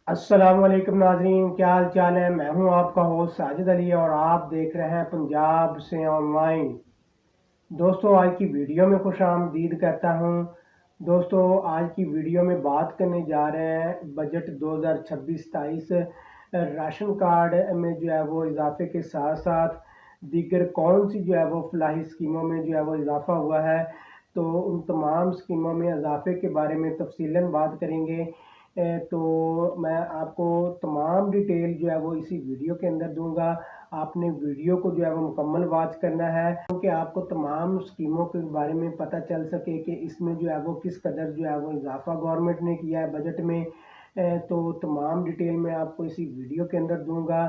अस्सलाम वालेकुम नाजरीन, क्या हाल चाल है। मैं हूं आपका होस्ट साजिद अली और आप देख रहे हैं पंजाब से ऑनलाइन। दोस्तों, आज की वीडियो में खुश आमदीद कहता हूं। दोस्तों, आज की वीडियो में बात करने जा रहे हैं बजट 2026-27 राशन कार्ड में जो है वो इजाफे के साथ साथ दीगर कौन सी जो है वो फलाही स्कीमों में जो है वो इजाफा हुआ है। तो उन तमाम स्कीमों में इजाफे के बारे में तफसीलन बात करेंगे। तो मैं आपको तमाम डिटेल जो है वो इसी वीडियो के अंदर दूंगा। आपने वीडियो को जो है वो मुकम्मल वॉच करना है क्योंकि आपको तमाम स्कीमों के बारे में पता चल सके कि इसमें जो है वो किस कदर जो है वो इजाफा गवर्नमेंट ने किया है बजट में। तो तमाम डिटेल मैं आपको इसी वीडियो के अंदर दूंगा।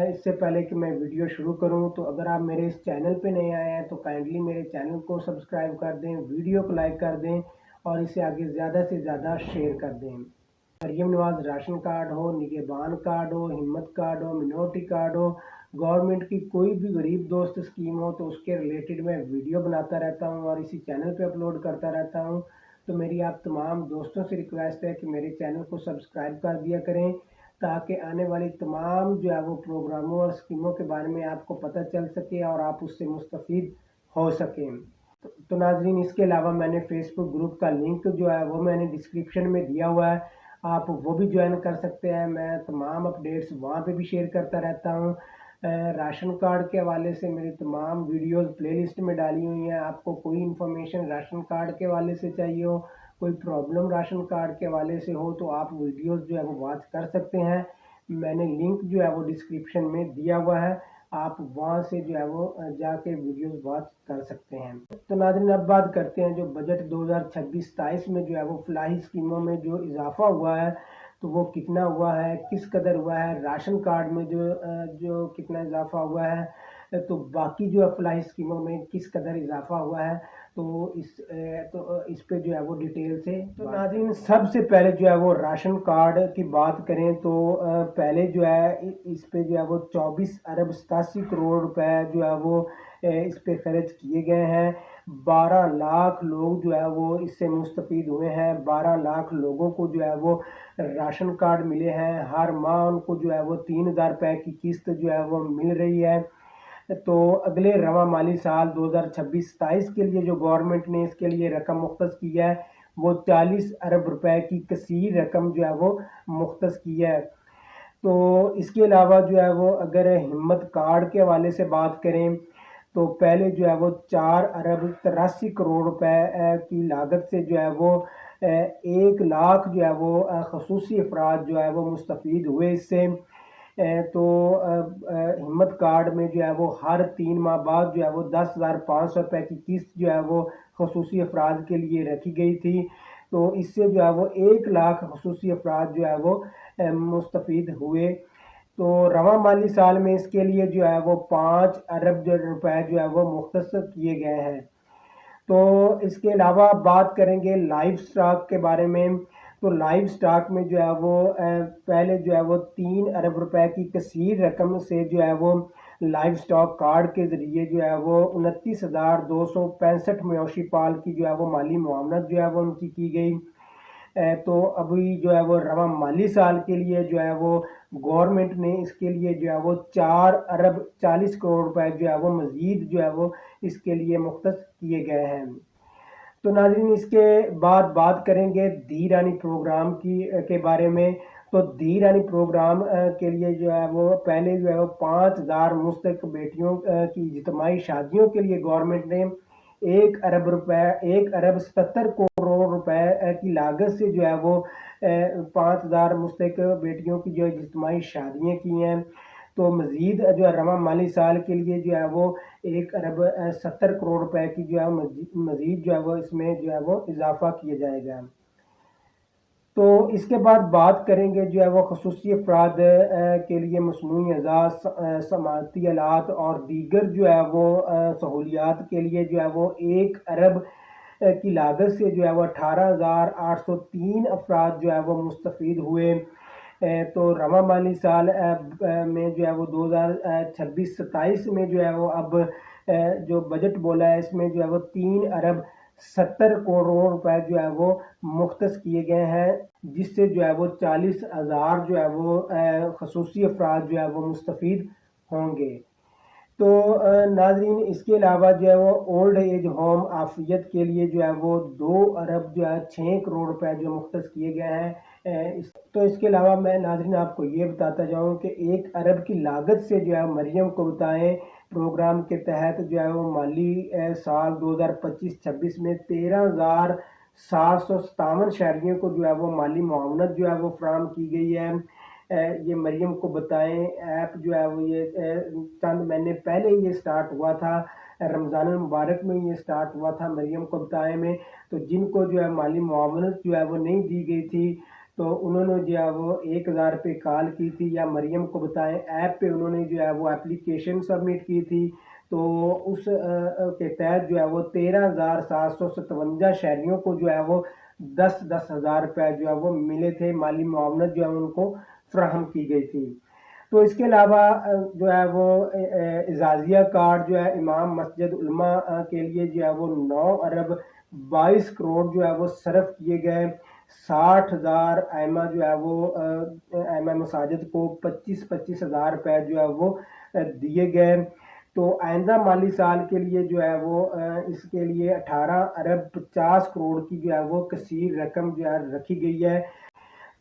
इससे पहले कि मैं वीडियो शुरू करूं तो अगर आप मेरे इस चैनल पे नए आए हैं तो काइंडली मेरे चैनल को सब्सक्राइब कर दें, वीडियो को लाइक कर दें और इसे आगे ज़्यादा से ज़्यादा शेयर कर दें। मरीम नवाज राशन कार्ड हो, निगहबान कार्ड हो, हिम्मत कार्ड हो, मिनोरिटी कार्ड हो, गवर्नमेंट की कोई भी गरीब दोस्त स्कीम हो तो उसके रिलेटेड मैं वीडियो बनाता रहता हूं और इसी चैनल पे अपलोड करता रहता हूं। तो मेरी आप तमाम दोस्तों से रिक्वेस्ट है कि मेरे चैनल को सब्सक्राइब कर दिया करें ताकि आने वाली तमाम जो है वो प्रोग्रामों और स्कीमों के बारे में आपको पता चल सके और आप उससे मुस्तफ़ीद हो सकें। तो नाजरीन, इसके अलावा मैंने फेसबुक ग्रुप का लिंक जो है वो मैंने डिस्क्रिप्शन में दिया हुआ है, आप वो भी ज्वाइन कर सकते हैं। मैं तमाम अपडेट्स वहाँ पे भी शेयर करता रहता हूँ। राशन कार्ड के हवाले से मेरी तमाम वीडियोस प्लेलिस्ट में डाली हुई हैं। आपको कोई इन्फॉर्मेशन राशन कार्ड के हवाले से चाहिए हो, कोई प्रॉब्लम राशन कार्ड के हवाले से हो तो आप वीडियोस जो है वो वॉच कर सकते हैं। मैंने लिंक जो है वो डिस्क्रिप्शन में दिया हुआ है, आप वहाँ से जो है वो जाके वीडियोस वॉच कर सकते हैं। तो नाज़रीन, अब बात करते हैं जो बजट 2026-27 में जो है वो फलाही स्कीमों में जो इजाफा हुआ है तो वो कितना हुआ है, किस कदर हुआ है। राशन कार्ड में जो कितना इजाफा हुआ है तो बाकी जो फलाही स्कीमों में किस कदर इजाफा हुआ है तो इस पे जो है वो डिटेल से। तो नाज़रीन, सबसे पहले जो है वो राशन कार्ड की बात करें तो पहले जो है इस पे जो है वो 24 अरब 87 करोड़ रुपए जो है वो इस पे खर्च किए गए हैं। 12 लाख लोग जो है वो इससे मुस्तफ़ीद हुए हैं। 12 लाख लोगों को जो है वो राशन कार्ड मिले हैं। हर माह उनको जो है वो 3,000 रुपए की किस्त जो है वो मिल रही है। तो अगले रवा माली साल 2026-27 के लिए जो गवर्नमेंट ने इसके लिए रकम मुख्तस की है वो 40 अरब रुपए की कसीर रकम जो है वो मुख्तस की है। तो इसके अलावा जो है वो अगर हिम्मत कार्ड के हवाले से बात करें तो पहले जो है वो 4 अरब 83 करोड़ रुपए की लागत से जो है वो 1 लाख जो है वो खसूसी अफराद जो है वो मुस्तफ़ीद हुए इससे। तो हिम्मत कार्ड में जो है वो हर 3 माह बाद जो है वो 10,500 रुपये की किस्त जो है वो खसूसी अफराद के लिए रखी गई थी। तो इससे जो है वो 1 लाख खसूसी अफराद जो है वो मुस्तफ़ीद हुए। तो रवा माली साल में इसके लिए जो है वो 5 अरब रुपए जो है वो मुख्तस किए गए हैं। तो इसके अलावा बात करेंगे लाइव स्टॉक के बारे में। तो लाइव स्टॉक में जो है वो पहले जो है वो 3 अरब रुपए की कसीर रकम से जो है वो लाइव स्टॉक कार्ड के ज़रिए जो है वो 29,265 मवेशी पाल की जो है वो माली मुआवनत जो है वो उनकी की गई। तो अभी जो है वो रवा माली साल के लिए जो है वो गवर्नमेंट ने इसके लिए जो है वो 4 अरब 40 करोड़ रुपए जो है वो मज़ीद जो है वो इसके लिए मुख्तस किए गए हैं। तो नाज़रीन, इसके बाद बात करेंगे धी रानी प्रोग्राम के बारे में। तो धी रानी प्रोग्राम के लिए जो है वो पहले जो है वो 5,000 मुस्तक बेटियों की इज्तिमाई शादियों के लिए गवर्नमेंट ने 1 अरब 77 करोड़ रुपए की लागत से जो है वो 5,000 मुस्तक बेटियों की जो इज्तिमाई शादियाँ की हैं। तो मज़ीद जो है रवा माली साल के लिए जो है वो 1 अरब 70 करोड़ रुपए की जो है मज़ीद जो है वो इसमें जो है वो इजाफा किया जाएगा। तो इसके बाद बात करेंगे जो है वो खसूसी अफराद के लिए मसनूई अज़ा समाती आलात और दीगर जो है वो सहूलियात के लिए जो है वो 1 अरब की लागत से जो है वो 18,803 अफराद जो है वो मुस्तफ़ीद हुए। तो रवा माली साल में जो है वो 2026-27 में जो है वो अब जो बजट बोला है इसमें जो है वो 3 अरब 70 करोड़ रुपए जो है वो मुख्तस किए गए हैं, जिससे जो है वो 40,000 जो है वो खसूसी अफराद जो है वो मुस्तफ़ीद होंगे। तो नाज़रीन, इसके अलावा जो है वो ओल्ड एज होम आफियत के लिए जो है वो 2 अरब जो है 6 करोड़ रुपए जो मुख्तस किए गए हैं। तो इसके अलावा मैं नाज़रीन आपको ये बताता जाऊँ कि 1 अरब की लागत से जो है मरियम को बताएं प्रोग्राम के तहत जो है वो माली साल 2025-26 में 13,757 शहरियों को जो है वो माली मुआवनत जो है वो फराहम की गई है। ये मरियम को बताएं ऐप जो है वो ये चंद महीने पहले ये स्टार्ट हुआ था, रमज़ान मुबारक में ये स्टार्ट हुआ था मरियम को बताएं में। तो जिनको जो है माली मुआवनत जो है वो नहीं दी गई थी, तो उन्होंने जो है वो 1,000 रुपये कॉल की थी, या मरियम को बताएं ऐप पे उन्होंने जो है वो एप्लीकेशन सबमिट की थी। तो उस के तहत जो है वो 13,757 शहरियों को जो है वो 10-10 हज़ार रुपये जो है वो मिले थे, माली मुआवनत जो है उनको फ्राहम की गई थी। तो इसके अलावा जो है वो एजाज़िया कार्ड जो है इमाम मस्जिद उलमा के लिए जो है वो 9 अरब 22 करोड़ जो है वो सर्फ किए गए। 60,000 आइमा जो है वो आइमा मसाजिद को 25-25 हज़ार रुपये जो है वो दिए गए। तो आइंदा माली साल के लिए जो है वो इसके लिए 18 अरब 50 करोड़ की जो है वो कसीर रकम जो है रखी गई है।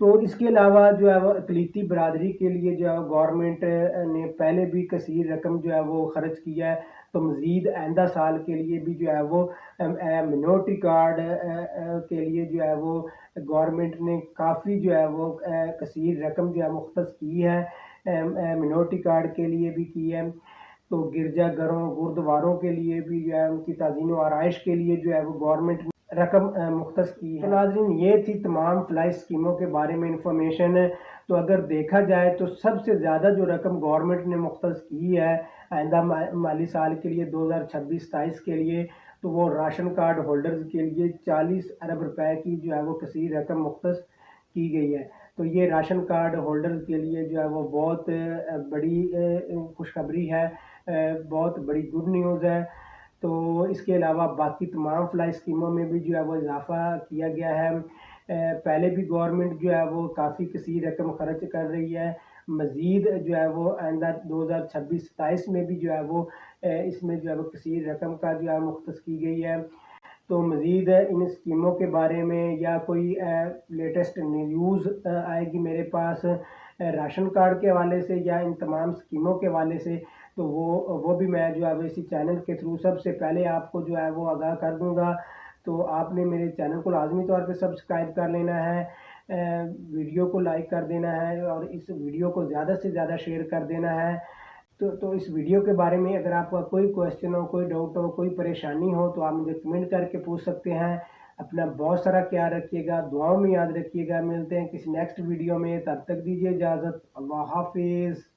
तो इसके अलावा जो है वो अक़लीती बरादरी के लिए जो है गवर्नमेंट ने पहले भी कसीर रकम जो है वो ख़र्च किया है। तो मज़ीद आइंदा साल के लिए भी जो है वो मिनॉरिटी कार्ड के लिए जो है वो गवर्नमेंट ने काफ़ी जो है वो कसीर रकम जो है मुख्तस की है, मिनॉरिटी कार्ड के लिए भी की है। तो गिरजाघरों गुरुद्वारों के लिए भी जो है उनकी ताज़ीन व आराइश के लिए जो है वो गवर्नमेंट रकम मुख्तस की है। तो नाज़रीन, ये थी तमाम फ्लाई स्कीमों के बारे में इंफॉर्मेशन। तो अगर देखा जाए तो सबसे ज़्यादा जो रकम गवर्नमेंट ने मुख्तस की है आइंदा माली साल के लिए 2026-27 के लिए, तो वो राशन कार्ड होल्डर्स के लिए 40 अरब रुपए की जो है वो कसीर रकम मुख्तस की गई है। तो ये राशन कार्ड होल्डर्स के लिए जो है वो बहुत बड़ी खुशखबरी है, बहुत बड़ी गुड न्यूज़ है। तो इसके अलावा बाकी तमाम फ्लाई स्कीमों में भी जो है वो इजाफ़ा किया गया है। पहले भी गवर्नमेंट जो है वो काफ़ी कसीर रकम खर्च कर रही है। मज़ीद जो है वो आइंदा 2026-27 में भी जो है वो इसमें जो है वो कसीर रकम का जो है मुख्तस की गई है। तो मज़ीद इन स्कीमों के बारे में या कोई लेटेस्ट न्यूज़ आएगी मेरे पास राशन कार्ड के हवाले से या इन तमाम स्कीमों के हवाले से, तो वो भी मैं जो है इसी चैनल के थ्रू सबसे पहले आपको जो है वो आगाह कर दूंगा। तो आपने मेरे चैनल को लाजमी तौर पे सब्सक्राइब कर लेना है, वीडियो को लाइक कर देना है और इस वीडियो को ज़्यादा से ज़्यादा शेयर कर देना है। तो इस वीडियो के बारे में अगर आपका कोई क्वेश्चन हो, कोई डाउट हो, कोई परेशानी हो, तो आप मुझे कमेंट करके पूछ सकते हैं। अपना बहुत सारा ख्याल रखिएगा, दुआओं में याद रखिएगा। मिलते हैं किसी नेक्स्ट वीडियो में, तब तक दीजिए इजाज़त। अल्लाह हाफिज़।